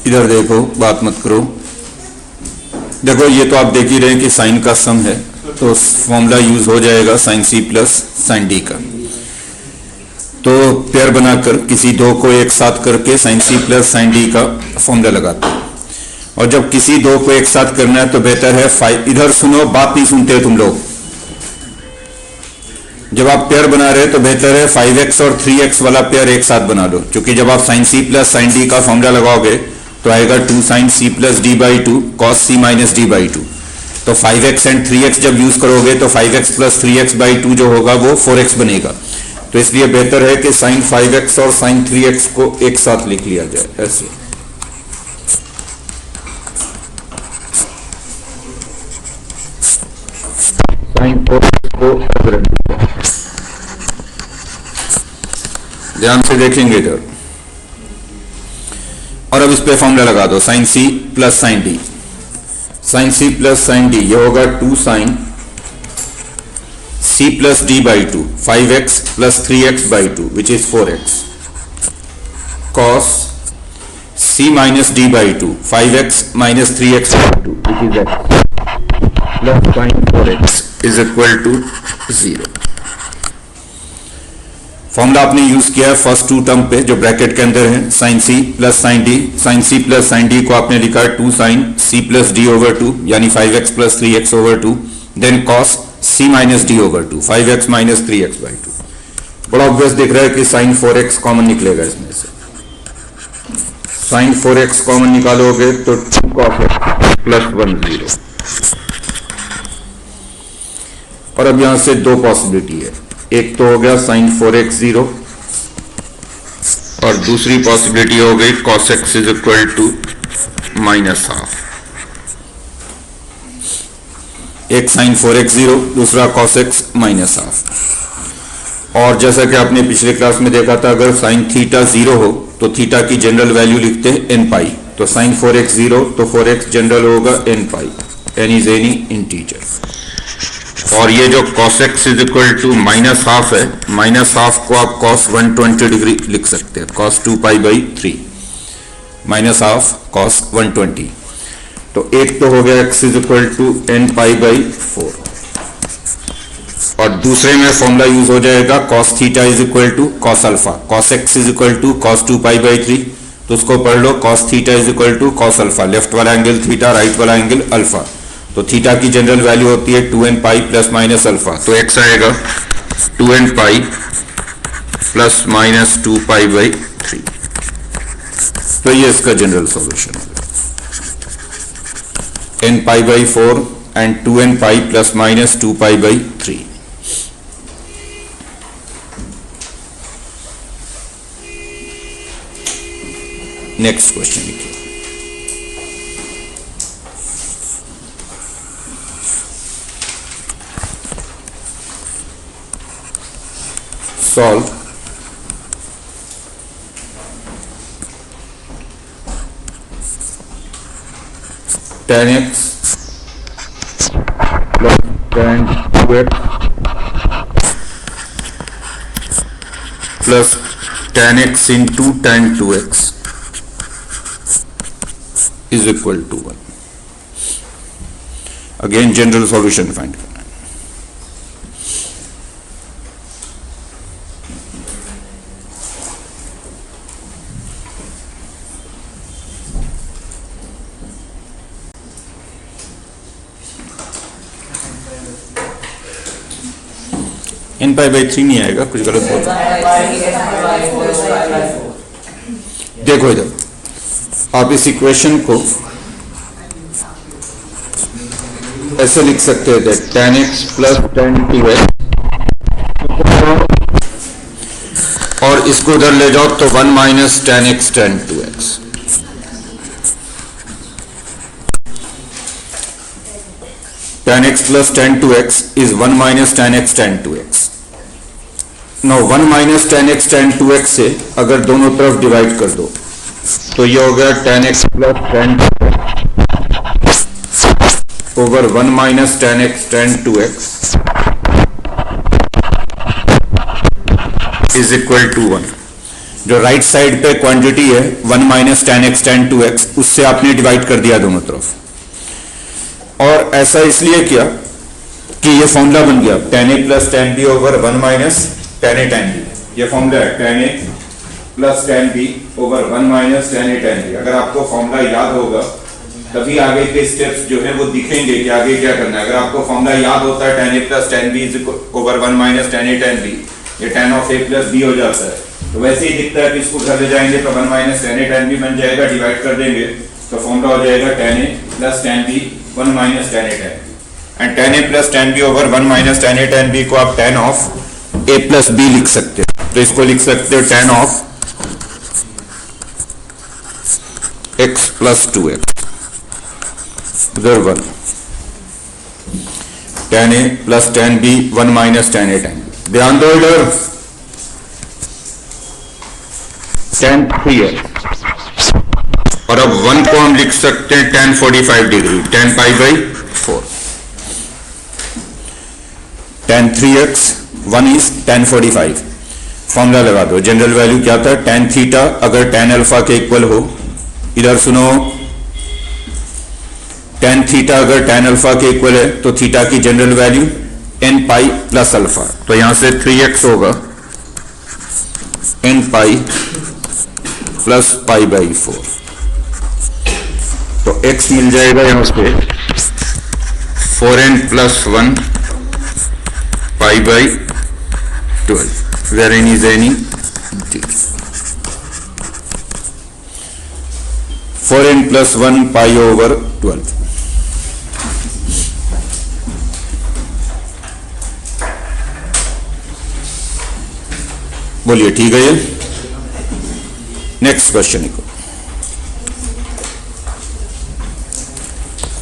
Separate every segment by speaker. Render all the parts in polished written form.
Speaker 1: इधर देखो, बात मत करो। देखो ये तो आप देख ही रहे हैं कि साइन का सम है, तो फॉर्मूला यूज हो जाएगा sine C plus sine D का। तो पेयर बनाकर किसी दो को एक साथ करके sine C plus sine D का फॉर्मूला लगाते हैं। और जब किसी दो को एक साथ करना है तो बेहतर है फाइव, इधर सुनो, बात नहीं सुनते हो तुम लोग। जब आप पेयर बना रहे तो बेहतर है 5x और 3x वाला पेयर एक साथ बना लो, क्योंकि जब आप sine C plus sine D का फॉर्मूला लगाओगे तो आएगा 2 sine C plus D by 2 cos C minus D by 2। तो 5x एंड 3x जब यूज करोगे तो 5x प्लस 3x बाई 2 जो होगा वो 4x बनेगा। तो इसलिए बेहतर है कि साइन 5x और साइन 3x को एक साथ लिख लिया जाए ऐसे। साइन 4x को ध्यान से देखेंगे इधर। और अब इस पे फॉर्मूला लगा दो, sine C plus sine D. Sine C plus sine D ये होगा 2 sine c plus D by 2 5x plus 3x by 2 which is 4x cos c minus D by 2 5x minus 3x by 2 which is x plus sine 4x is equal to 0। Formula आपने use किया है first to term पे जो bracket के अंदर है, sine C plus sine D. Sine C plus sine D को आपने लिखा है 2 sine c plus D over 2 यानी 5x plus 3x over 2, then cos c minus D over 2 5x minus 3x by 2। बड़ा ऑब्वियस दिख रहा है कि साइन 4x कॉमन निकलेगा इसमें से। साइन 4x कॉमन निकालोगे तो 2 cos x प्लस 1 0। और अब यहां से दो पॉसिबिलिटी है, एक तो हो गया साइन 4x 0 और दूसरी पॉसिबिलिटी हो गई cos x is equal to minus half. एक साइन 4x 0, दूसरा cos x माइनस हाफ। और जैसा कि आपने पिछले क्लास में देखा था, अगर साइन थीटा 0 हो तो थीटा की जनरल वैल्यू लिखते हैं n पाई। तो साइन 4x 0 तो 4x जनरल होगा n pi, n is any integer. और ये जो cos x is equal to minus half है, माइनस हाफ को आप cos 120 डिग्री लिख सकते हैं, cos 2 pi by 3 minus half cos 120। तो एक तो हो गया x is equal to n pi by 4 और दूसरे में फॉर्मूला यूज हो जाएगा cos theta is equal to cos alpha. cos x is equal to cos 2 pi by 3, तो उसको पढ़ लो cos theta is equal to cos alpha. Left वाला एंगल थीटा, राइट वाला एंगल अल्फा। तो थीटा की जनरल वैल्यू होती है 2n pi plus minus alpha. तो x आएगा 2n pi plus minus 2 pi by 3। तो ये इसका जनरल सॉल्यूशन है, n pi by 4 and 2n pi plus minus 2 pi by 3। Next question लिखिए। Solve tan x plus tan 2x plus tan x into tan 2x is equal to 1। Again general solution find करना है। n pi by 3 नहीं आएगा, कुछ गलत बोल। देखो इधर आप इस इक्वेशन को ऐसे लिख सकते हैं, tan x plus tan 2x और इसको उधर ले जाओ तो 1 minus tan x tan 2x। tan x plus tan 2x is 1 minus tan x tan 2x। now 1 minus tan x tan 2x से अगर दोनों तरफ डिवाइड कर दो तो ये हो गया tan x plus tan 2x over 1 minus tan x tan 2x is equal to 1। जो राइट साइड पे क्वांटिटी है 1 minus ten x ten 2x, उससे आपने डिवाइड कर दिया दोनों तरफ। और ऐसा इसलिए किया कि ये फॉर्मूला बन गया tan a plus tan b over 1 minus tan a tan b। ये फॉर्मूला है tan a plus tan b over 1 minus tan a tan b। अगर आपको फॉर्मूला याद होगा तभी आगे के स्टेप्स जो है वो दिखेंगे कि आगे क्या करना है। अगर आपको फॉर्मूला याद होता है tan a plus tan b over 1 minus tan a tan b, ये tan of a plus b हो जाता है, तो वैसे ही दिखता है कि इसको घर ले जाएंगे तो 1 minus tan a tan b बन जाएगा, डिवाइड कर देंगे तो फॉर्मूला हो जाएगा tan a plus tan b 1 minus tan a tan b। And tan a plus tan b over 1 minus tan a tan b को आप tan of a plus b लिख सकते हो। तो इसको लिख सकते हो tan of x plus 2x उधर 1 tan a plus tan b 1 minus tan a tan b। ध्यान दो इधर tan 3x, और अब 1 को हम लिख सकते हैं tan 45 degree, tan pi by 4। tan 3x 1 is tan 45। Formula लगा दो, जनरल वैल्यू क्या था tan थीटा अगर tan अल्फा के इक्वल हो, इधर सुनो tan थीटा अगर tan अल्फा के इक्वल है तो थीटा की general value n pi plus alpha, तो यहां से 3x होगा n pi plus pi by 4। तो x मिल जाएगा यहां पे 4n plus 1 pi by 12, where n is any 4n plus 1 pi over 12। बोलिए ठीक है ये। नेक्स्ट क्वेश्चन को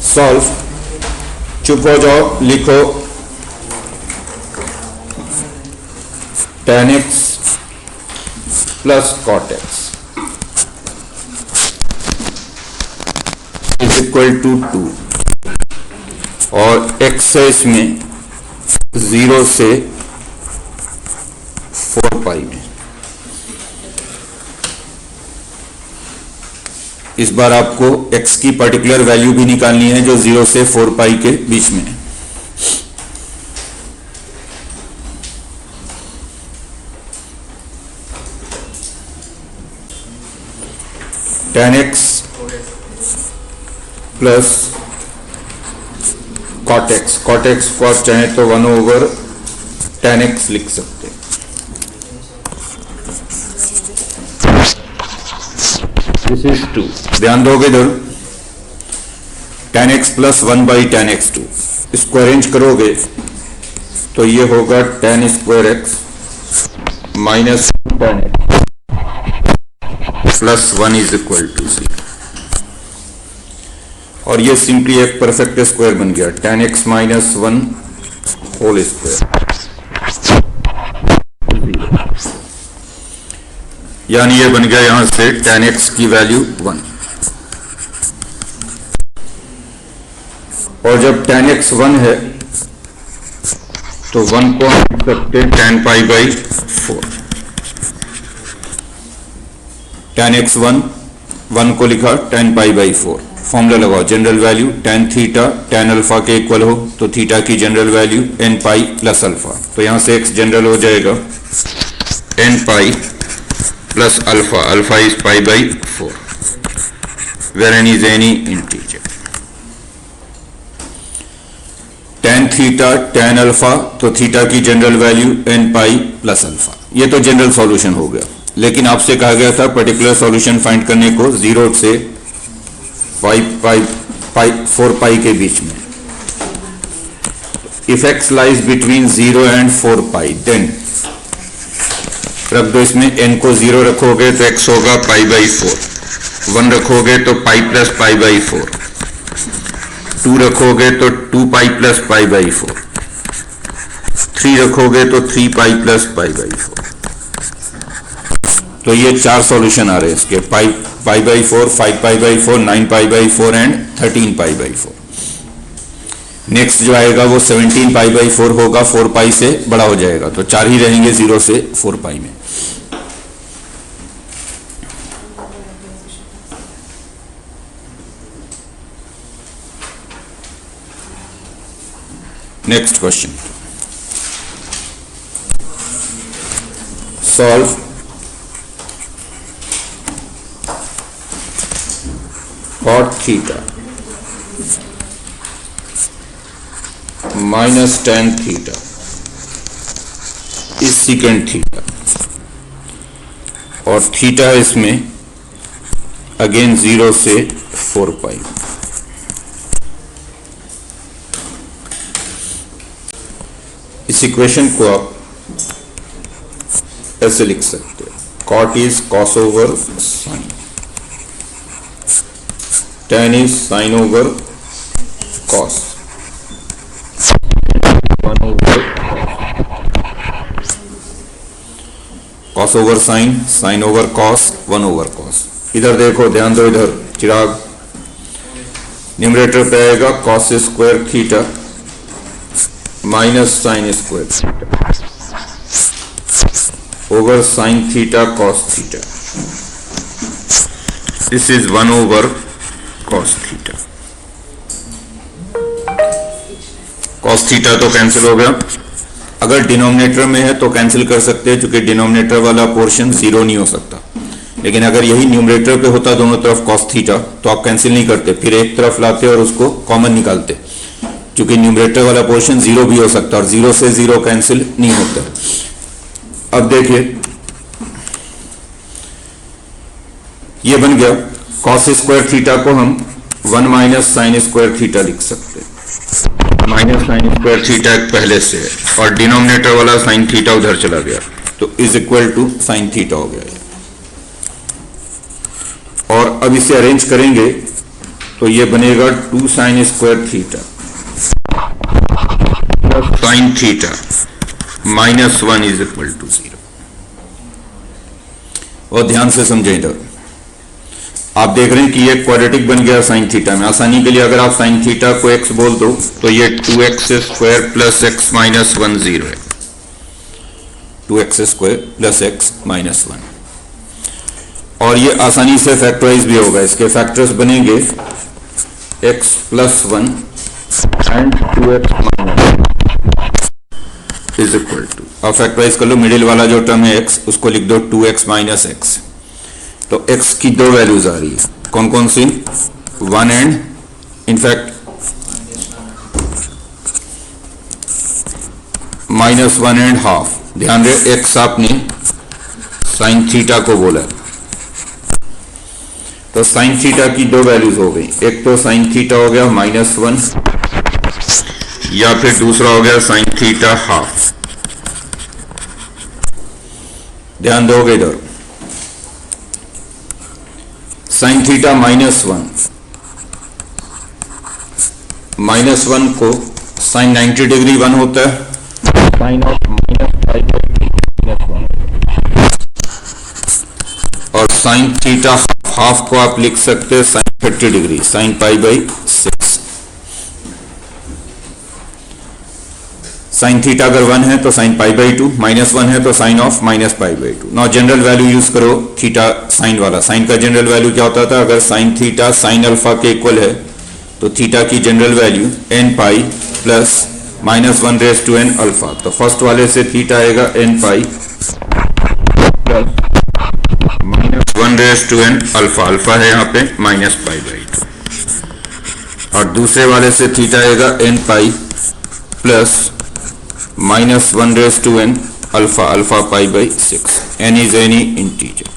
Speaker 1: सॉल्व। चुप हो जाओ, लिखो tan x plus cot x is equal to 2, और x है इसमें 0 से 4 पाई में। इस बार आपको x की पर्टिकुलर वैल्यू भी निकालनी है जो 0 से 4 पाई के बीच में है। tan x plus cot x, cot x को आप चाहें तो 1 ओवर tan x लिख सकते हैं। This is 2। ध्यान दोगे इधर tan x plus 1 by tan x2, इसको अरेंज करोगे तो ये होगा tan square x minus tan x plus 1 is equal to 0, और ये सिंपली एक परफेक्ट स्क्वायर बन गया tan x minus 1 whole square, यानी ये बन गया यहां से tan x की वैल्यू 1। और जब tan x 1 है तो 1 को हम लिख सकते हैं tan pi by 4। tan x 1 को लिखा tan पाई बाई 4। फॉर्मूला लगाओ, general value tan theta tan alpha के इक्वल हो तो थीटा की general value n pi plus alpha, तो यहां से x जनरल हो जाएगा n pi plus alpha, alpha is pi by 4, where N is any integer. tan theta tan alpha, तो थीटा की general value n pi plus alpha. ये तो general solution हो गया, लेकिन आपसे कहा गया था पर्टिकुलर सॉल्यूशन फाइंड करने को 0 से 4 पाई के बीच में। If x lies between 0 and 4 pi then रख दो, इसमें n को 0 रखोगे तो x होगा पाई बाई 4, 1 रखोगे तो पाई प्लस पाई बाई 4, 2 रखोगे तो 2 पाई प्लस पाई बाई 4, 3 रखोगे तो 3 पाई प्लस पाई बाई 4। तो ये 4 सॉल्यूशन आ रहे हैं इसके, पाई by 4, 5 pi by 4, 9 pi by 4 and 13 pi by 4। Next जो आएगा वो 17 पाई बाई 4 होगा, 4 पाई से बड़ा हो जाएगा, तो 4 ही रहेंगे 0 से 4 पाई में। Next question, solve cot theta minus tan theta इस सीकेंड थीटा, और थीटा इसमें अगेन 0 से 4 पाई। इस इक्वेशन को आप ऐसे लिख सकते हो, cot is cos over sin, tan is sin over cos, 1 over cos over sin, sin over cos, 1 over cos। इधर देखो, ध्यान दो, इधर चिराग, न्यूमरेटर पे आएगा cos square theta minus sin square theta over sin theta cos theta, this is 1 over cos theta. cos theta तो cancel हो गया, अगर डिनोमिनेटर में है तो कैंसिल कर सकते हैं, क्योंकि डिनोमिनेटर वाला पोर्शन 0 नहीं हो सकता। लेकिन अगर यही न्यूमरेटर पे होता दोनों तरफ cos थीटा, तो आप कैंसिल नहीं करते, फिर एक तरफ लाते और उसको कॉमन निकालते, क्योंकि न्यूमरेटर वाला पोर्शन 0 भी हो सकता है और 0 से 0 कैंसिल नहीं होता। अब देखिए, ये बन गया cos स्क्वायर थीटा को हम 1 माइनस साइन स्क्वायर थीटा लिख सकते हैं। माइनस साइन स्क्वायर थीटा पहले से है और डिनोमिनेटर वाला साइन थीटा उधर चला गया, तो is equal to sine theta हो गया। और अब इसे अरेंज करेंगे तो ये बनेगा 2 sine square theta plus sine theta minus 1 is equal to 0। और ध्यान से समझें, इधर आप देख रहे हैं कि ये क्वाड्रेटिक बन गया साइन थीटा में। आसानी के लिए अगर आप साइन थीटा को x बोल दो तो ये 2x square plus x minus 1 0 है, 2x square plus x minus 1। और ये आसानी से फैक्टराइज भी होगा, इसके फैक्टर्स बनेंगे x plus 1 and 2x minus is equal to, अब फैक्टराइज कर लो, मिडिल वाला जो टर्म है x उसको लिख दो 2x माइनस x। तो x की दो वैल्यूज आ रही है, कौन कौन सी, 1 and in fact minus 1 and half. ध्यान रहे, x आपने साइन थीटा को बोला, तो साइन थीटा की दो वैल्यूज हो गई, एक तो साइन थीटा हो गया -1 या फिर दूसरा हो गया साइन थीटा हाफ। ध्यान दोगे इधर, साइन थीटा -1 को साइन 90 डिग्री 1 होता है, साइन ऑफ -1 और साइन थीटा हाफ को आप लिख सकते हैं sine 30 degree, sine π/6। Sine theta अगर 1 है तो साइन π/2, -1 है तो sine of -π/2। Now general value use करो थीटा साइन वाला। साइन का जनरल वैल्यू क्या होता था, अगर साइन थीटा साइन अल्फा के इक्वल है तो थीटा की general value nπ plus -1n alpha. तो फर्स्ट वाले से थीटा आएगा nπ plus -1n alpha, alpha है यहाँ पे -π/2, और दूसरे वाले से थीटा आएगा nπ plus -1n alpha, alpha π/6। n is any integer.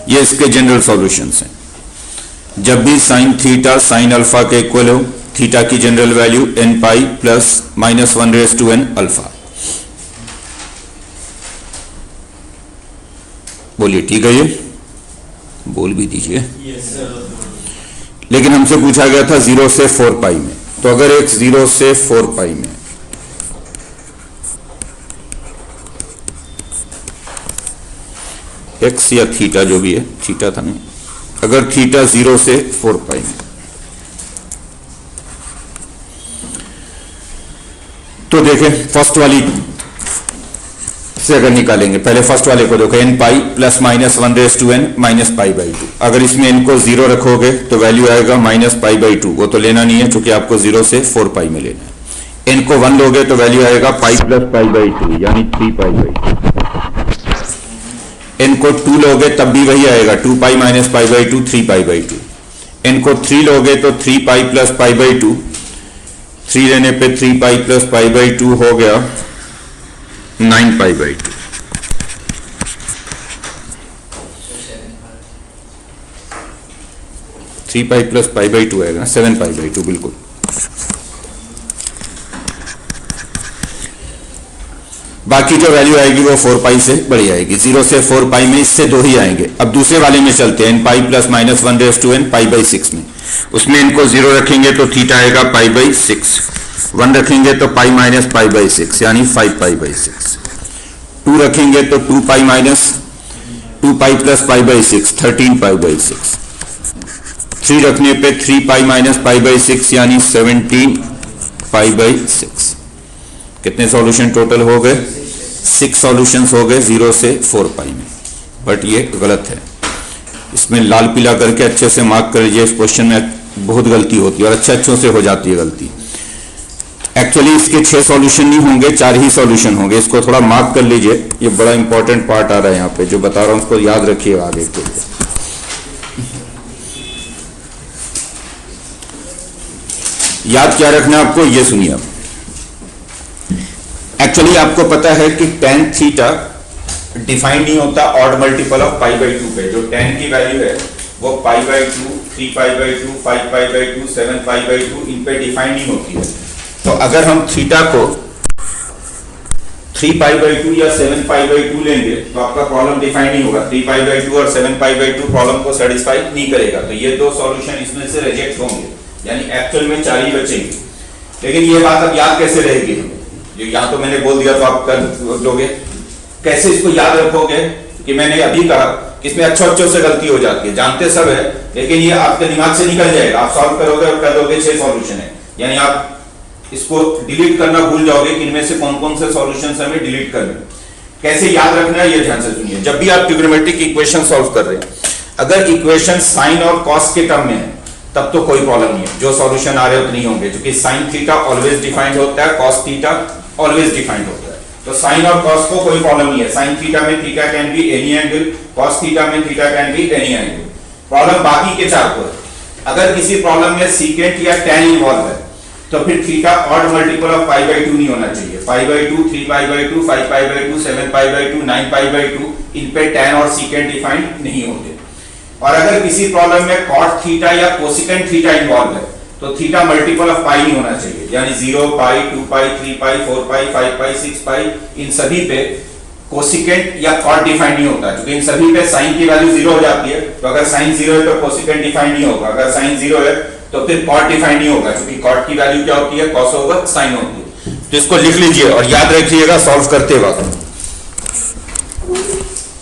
Speaker 1: ये इसके जनरल सॉल्यूशंस हैं। जब भी साइन थीटा साइन अल्फा के इक्वल हो, थीटा की general value nπ plus -1n alpha. बोलिए, ठीक है, ये बोल भी दीजिए। लेकिन हमसे पूछा गया था 0 से 4 पाई में, तो अगर एक 0 से 4 पाई में x या थीटा जो भी है, थीटा था नहीं, अगर थीटा 0 से 4 पाई में, तो देखें फर्स्ट वाली से अगर निकालेंगे, पहले फर्स्ट वाले को देखो, n pi plus minus 1 minus pi by 2। अगर इसमें n को 0 रखोगे तो वैल्यू आएगा माइनस पाई बाई 2, वो तो लेना नहीं है क्योंकि आपको 0 से 4 पाई में लेना है। n को 1 लोगे तो वैल्यू आएगा पाई प्लस पाई बाई 2 यानी 3 पाई बाई 2। n को 2 लोगे तब भी वही आएगा 2 pi minus pi by 2 3 pi by 2। n को 3 लोगे तो 3 पाई प्लस पाई बाई 2, 3 लेने पे 3 पाई प्लस पाई बाई 2 हो गया 9 पाई by 2। Three pi plus pi by 2 आएगा 7 पाई बाई 2 बिल्कुल। बाकी जो वैल्यू आएगी वो 4 पाई से बड़ी आएगी। 0 से 4 पाई में इससे 2 ही आएंगे। अब दूसरे वाले में चलते हैं, n pi plus minus 1 pi by 6 में। उसमें इनको 0 रखेंगे तो थीटा आएगा पाई बाई 6, 1 रखेंगे तो पाई माइनस पाई बाई 6 यानी 5 पाई बाई 6, 2 रखेंगे तो 2 pi minus 2 pi plus pi by 6 13 pi by 6, 3 रखने पे 3 पाई माइनस पाई बाई 6 यानी 17 पाई बाई 6। कितने सॉल्यूशन टोटल हो गए? 6 सॉल्यूशंस हो गए 0 से 4 पाई में। बट ये गलत है, इसमें लाल पीला करके अच्छे से मार्क कर लीजिए। इस क्वेश्चन में बहुत गलती होती है और अच्छों से हो जाती है गलती। एक्चुअली इसके 6 सॉल्यूशन नहीं होंगे, 4 ही सॉल्यूशन होंगे। इसको थोड़ा मार्क कर लीजिए, ये बड़ा इंपॉर्टेंट पार्ट आ रहा है यहाँ पे, जो बता रहा हूँ उसको याद रखिएगा आगे के लिए। याद क्या रखना है आपको, ये सुनिए। एक्चुअली आपको पता है कि tan थीटा डिफाइन नहीं होता odd multiple of pi by 2 पे। जो tan की वैल्यू है वो पाई by 2, 3 pi by 2, 5 pi by 2, 7 pi by 2 इन पे डिफाइन नहीं होती है। तो अगर हम थीटा को 3 पाई बाई 2 या 7 पाई बाई 2 लेंगे तो आपका प्रॉब्लम डिफाइन नहीं होगा। 3 पाई बाई 2 और 7 पाई बाई 2 प्रॉब्लम को सेटिस्फाई नहीं करेगा। तो ये 2 सॉल्यूशन इसमें से रिजेक्ट होंगे, यानी एक्चुअल में 4 ही बचेंगे। लेकिन ये बात अब याद कैसे रहेगी हमें? जो यहाँ तो मैंने बोल दिया तो आप कर लोगे, कैसे इसको याद रखोगे कि मैंने अभी कहा कि इसमें अच्छों से गलती हो जाती है, जानते सब है लेकिन ये आपके दिमाग से निकल जाएगा। आप सॉल्व करोगे और कर दोगे 6 सॉल्यूशन है, यानी आप इसको डिलीट करना भूल जाओगे कि इनमें से कौन कौन से सॉल्यूशंस हमें डिलीट करने। कैसे याद रखना है ये ध्यान से सुनिए। जब भी आप ट्रिग्नोमेट्रिक इक्वेशन सॉल्व कर रहे हैं, अगर इक्वेशन साइन और कॉस के टर्म में है तब तो कोई प्रॉब्लम नहीं है, जो सॉल्यूशन आ रहे हो तो नहीं होंगे, क्योंकि साइन थीटा ऑलवेज डिफाइंड होता है, कॉस थीटा ऑलवेज डिफाइंड होता है। तो साइन और कॉस को कोई प्रॉब्लम नहीं है। साइन थीटा में theta can be any angle, cos theta में theta can be any angle. Problem बाकी के 4 को है। अगर किसी प्रॉब्लम में सीकेंट या tan इन्वॉल्व है तो फिर theta odd multiple of pi by 2 नहीं होना चाहिए। पाई by 2, 3 pi by 2, 5 pi by 2, 7 pi by 2, 9 pi by 2 इन पे tan और सीकेंट डिफाइंड नहीं होते। और अगर किसी प्रॉब्लम में cot थीटा या कोसिकेंट थीटा इन्वॉल्व है तो थीटा मल्टीपल ऑफ पाई नहीं होना चाहिए, यानी 0 पाई, 2 पाई, 3 पाई, 4 पाई, 5 पाई, 6 पाई इन सभी पे कोसिकेंट या cot डिफाइन नहीं होता, क्योंकि इन सभी पे साइन की वैल्यू 0 हो जाती है। तो अगर साइन 0 है तो कोसिकेंट डिफाइन नहीं होगा, अगर साइन 0 है तो फिर cot डिफाइन नहीं होगा, क्योंकि cot की वैल्यू क्या होती है, cos ओवर साइन होती है। तो इसको लिख लीजिए और याद रखिएगा सॉल्व करते वक्त,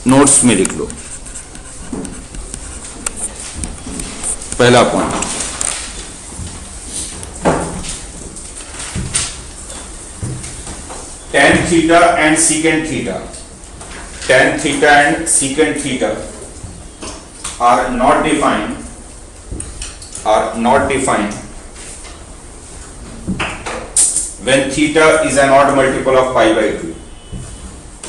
Speaker 1: नोट्स में लिख लो। पहला point, tan theta and secant theta, tan theta and secant theta are not defined when theta is an odd multiple of pi by 2.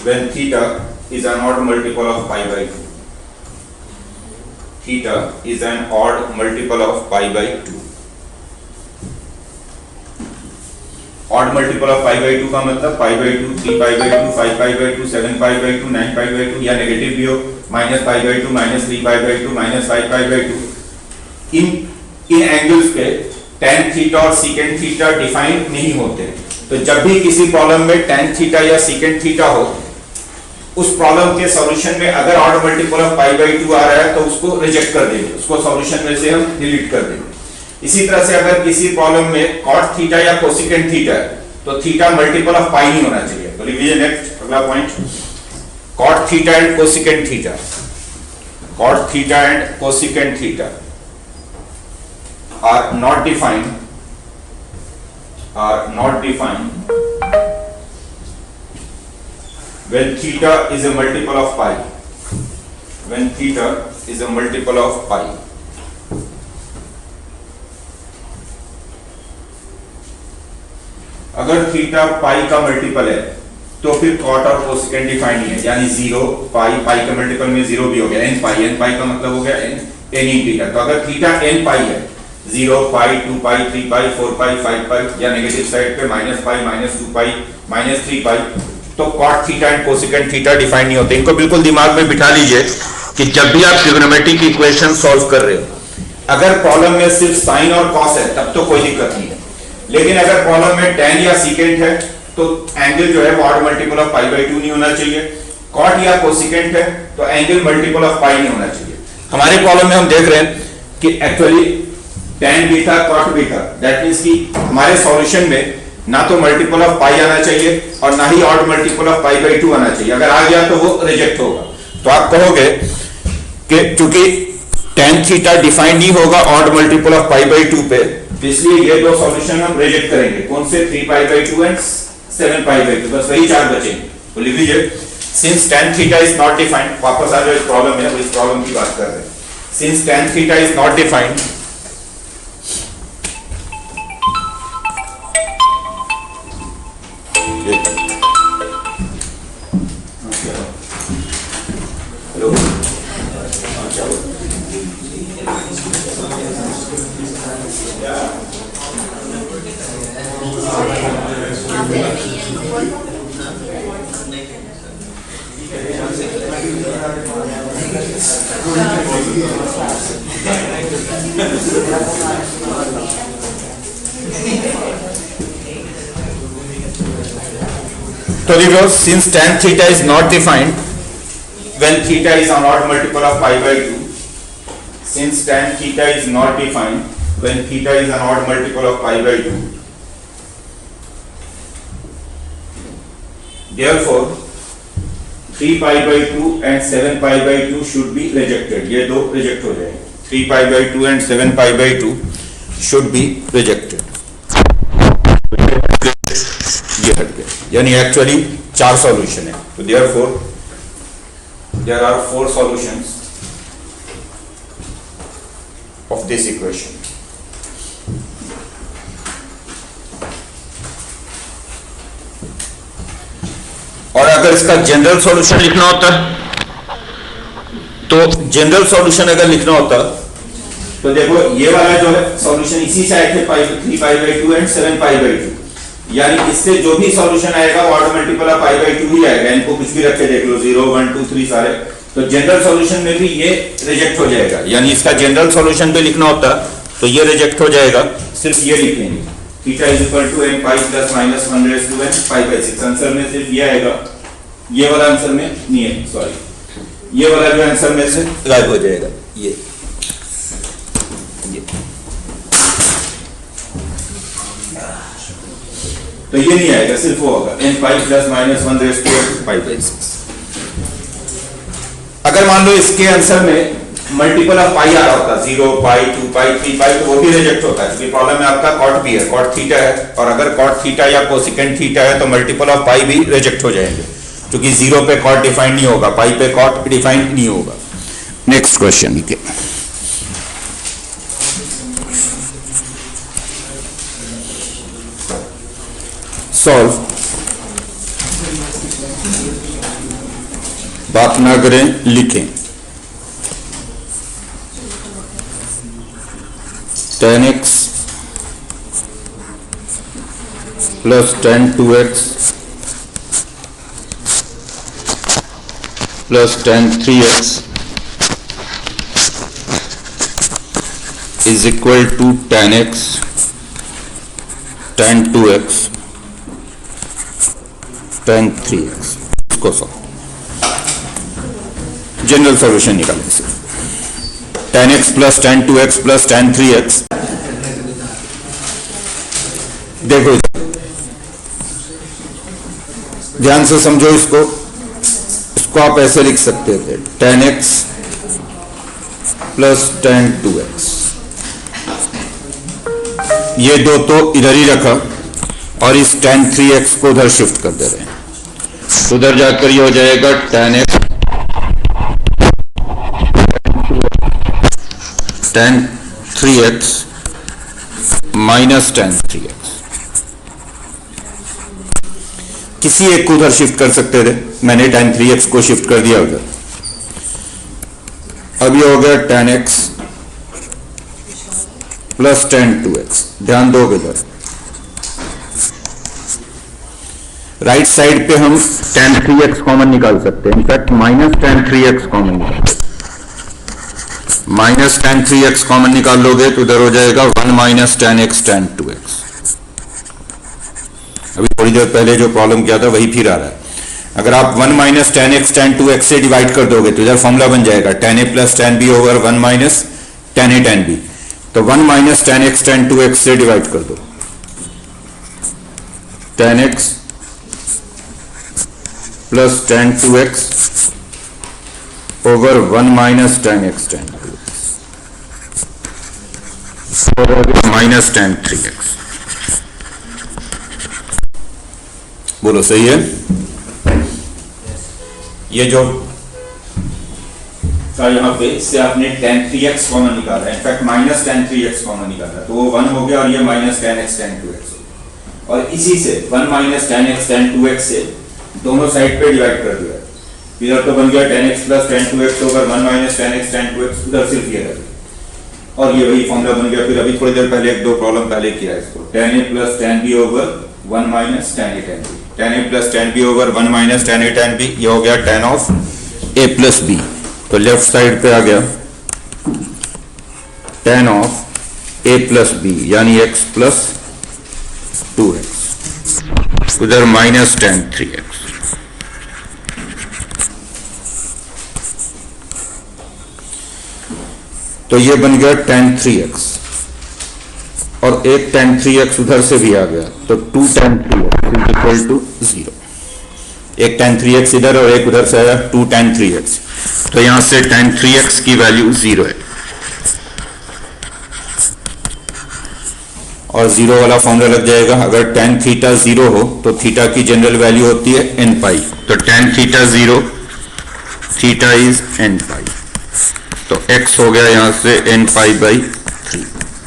Speaker 1: When theta is an odd multiple of pi by 2. Theta is an odd multiple of pi by 2. Odd multiple of pi by 2 का मतलब पाई by 2, 3 pi by 2, 5 pi by 2, 7 pi by 2, 9 pi by 2, या negative भी हो, minus pi by 2, minus 3 pi by 2, minus 5 pi by 2। In angles पे tan theta और secant theta define नहीं होते। तो जब भी किसी प्रॉब्लम में tan थीटा या सीकेंट थीटा हो, उस प्रॉब्लम के सॉल्यूशन में अगर odd multiple of pi by 2 आ रहा है तो उसको रिजेक्ट कर देंगे, उसको सॉल्यूशन में से हम डिलीट कर देंगे। इसी तरह से अगर किसी प्रॉब्लम में cot थीटा या कोसिकेंट थीटा है तो थीटा मल्टीपल ऑफ पाई नहीं होना चाहिए। तो लिख लीजिए नेक्स्ट अगला point, cot theta and cosecant theta, cot theta and cosecant theta are not defined when theta is a multiple of pi, when theta is a multiple of pi, अगर theta pi का multiple है तो फिर cot और cosecant define नहीं है, यानी 0 पाई, पाई का मल्टीपल में 0 भी हो गया, n पाई का मतलब हो गया n इन थीटा। तो अगर थीटा n पाई है, 0 पाई, 2 पाई, 3 पाई, 4 पाई, 5 पाई, या नेगेटिव साइड पे माइनस पाई, -2 पाई, -3 पाई, तो cot theta and cosecant theta define नहीं होते। इनको बिल्कुल दिमाग में बिठा लीजिए कि जब भी आप ट्रिग्नोमेट्रिक इक्वेशन सॉल्व कर रहे हो, अगर प्रॉब्लम में सिर्फ साइन और कॉस है तब तो कोई दिक्कत नहीं है, लेकिन अगर प्रॉब्लम में tan या सीकेंट है तो एंगल जो है वो odd multiple of pi by 2 नहीं होना चाहिए, कॉट या कोसेकेंट है तो एंगल मल्टीपल ऑफ पाई नहीं होना चाहिए। हमारे प्रॉब्लम में हम देख रहे हैं कि actually tan beta cot beta, that means कि हमारे सॉल्यूशन में ना तो मल्टीपल ऑफ पाई आना चाहिए और ना ही odd multiple of pi by 2 आना चाहिए। अगर आ गया तो वो रिजेक्ट होगा। तो आप कहोगे कि चूंकि tan थीटा डिफाइन नहीं होगा odd multiple of pi by 2 पे, इसलिए ये दो सॉल्यूशन हम रिजेक्ट करेंगे। कौन से? 3 पाई बाई 2 एंड 7 पाई बाई 2, बस वही चार बचेंगे। तो लिख लीजिए, since tan theta is not defined, वापस आ जाओ इस प्रॉब्लम में, इस प्रॉब्लम की बात कर रहे हैं। Since tan theta is not defined, तो देखो, since tan theta is not defined when theta is an odd multiple of pi by 2, since tan theta is not defined when theta is an odd multiple of pi by 2, therefore 3 pi by 2 and 7 pi by 2 should be rejected। ये दो reject हो जाएंगे, 3 pi by 2 and 7 pi by 2 should be rejected। ये हट गया, यानी actually 4 solution है। तो therefore there are 4 solutions of this equation। और अगर इसका जनरल सॉल्यूशन लिखना होता तो जनरल सॉल्यूशन अगर लिखना होता तो देखो, ये वाला जो है सॉल्यूशन इसी से आए थे, 3 पाई बाई 2 एंड 7 पाई बाई 2, यानी इससे जो भी सॉल्यूशन आएगा वो odd multiple of pi by 2 ही आएगा। इनको कुछ भी रखे देख लो, 0 1 2 3 सारे। तो जनरल सॉल्यूशन में भी ये रिजेक्ट हो जाएगा, यानी इसका जनरल सॉल्यूशन पे लिखना होता तो ये रिजेक्ट हो जाएगा। सिर्फ ये लिखेंगे, theta is equal to n pi plus minus 1 raise to n pi by 6। Answer में सिर्फ ये आएगा, ये वाला आंसर में नहीं है, सॉरी, ये वाला जो आंसर में से गायब हो जाएगा। ये तो ये नहीं आएगा, सिर्फ वो होगा n pi plus minus 1 raise to n pi by 6। अगर मान लो इसके आंसर में मल्टीपल ऑफ पाई आ रहा होता, 0 पाई 2 पाई 3 पाई, तो वो भी रिजेक्ट होता है, क्योंकि प्रॉब्लम में आपका कॉट भी है, कॉट थीटा है, और अगर कॉट थीटा या कोसेकेंट थीटा है तो मल्टीपल ऑफ पाई भी रिजेक्ट हो जाएंगे, क्योंकि 0 पे कॉट डिफाइंड नहीं होगा, पाई पे कॉट डिफाइंड नहीं होगा। नेक्स्ट क्वेश्चन लिखिए, सॉल्व, बात ना करें, लिखें। tan x plus tan 2x plus tan 3x is equal to tan x tan 2x tan 3x। इसको सॉल्व, जनरल सॉल्यूशन निकालें, सिर्फ tan x plus tan 2x plus tan 3x। देखो ध्यान से समझो इसको, इसको आप ऐसे लिख सकते थे, tan x plus tan 2x। ये दो तो इधर ही रखा और इस tan 3x को उधर शिफ्ट कर दे रहे हैं। तो उधर जाकर ये हो जाएगा tan x tan 3x minus tan 3x। किसी एक को उधर शिफ्ट कर सकते थे, मैंने tan 3x को शिफ्ट कर दिया उधर। अब ये हो गया tan x plus tan 2x। ध्यान दोगे इधर राइट साइड पे हम tan 3x कॉमन निकाल सकते हैं, in fact minus tan 3x common निकाल, माइनस tan 3x कॉमन निकाल लोगे तो इधर हो जाएगा 1 minus tan x tan 2x। अभी थोड़ी देर पहले जो प्रॉब्लम किया था वही फिर आ रहा है। अगर आप 1 minus tan x tan 2x से डिवाइड कर दोगे तो इधर फॉर्मूला बन जाएगा tan a plus tan b over 1 minus tan a tan b। तो 1 minus tan x tan 2x से डिवाइड कर दो, tan x plus tan 2x over 1 minus tan x tan 2x over minus tan 3x। बोलो सही है? ये जो था यहाँ पे इससे आपने tan 3x कॉमन निकाला है, in fact minus tan 3x common निकाला, तो वो 1 हो गया और ये minus tan x tan 2x। और इसी से 1 minus tan x tan 2x से दोनों साइड पे डिवाइड कर दिया। इधर तो बन गया tan x plus tan 2x over 1 minus tan x tan 2x, उधर सिर्फ ये रह गया और ये वही फॉर्मूला बन गया। फिर अभी थोड़ी देर पहले एक दो प्रॉब्लम पहले किया इसको, tan a plus tan b over 1 minus tan a tan b, tan a plus tan b over 1 minus tan a tan b, ये हो गया tan of a plus b। तो लेफ्ट साइड पे आ गया tan of a plus b यानी x plus 2x, उधर minus tan 3x। तो ये बन गया tan 3x और एक tan 3x उधर से भी आ गया, तो 2 tan 3x is equal to 0। एक tan 3x इधर और एक उधर से आया 2 tan 3x, तो यहां से tan 3x की वैल्यू 0 है और 0 वाला फॉर्मूला लग जाएगा। अगर tan थीटा 0 हो तो थीटा की जनरल वैल्यू होती है n पाई, तो tan theta 0 theta is n पाई, तो x हो गया यहां से n pi by 3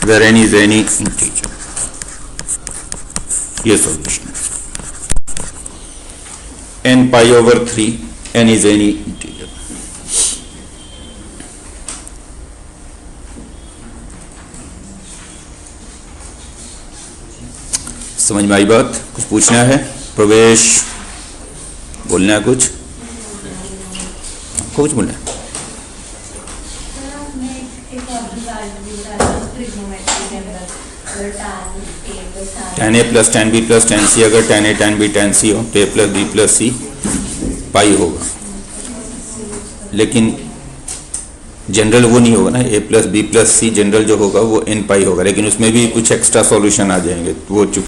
Speaker 1: where n is any integer। ये सॉल्यूशन है, n pi over 3 n is any integer। समझ में आई बात? कुछ पूछना है? प्रवेश बोलना है कुछ? कुछ बोलना है? tan a plus tan b plus tan c, अगर tan a tan b tan c हो तो a plus b plus c पाई होगा, लेकिन जनरल वो नहीं होगा ना, a plus b plus c general जो होगा वो n पाई होगा, लेकिन उसमें भी कुछ एक्स्ट्रा सॉल्यूशन आ जाएंगे, वो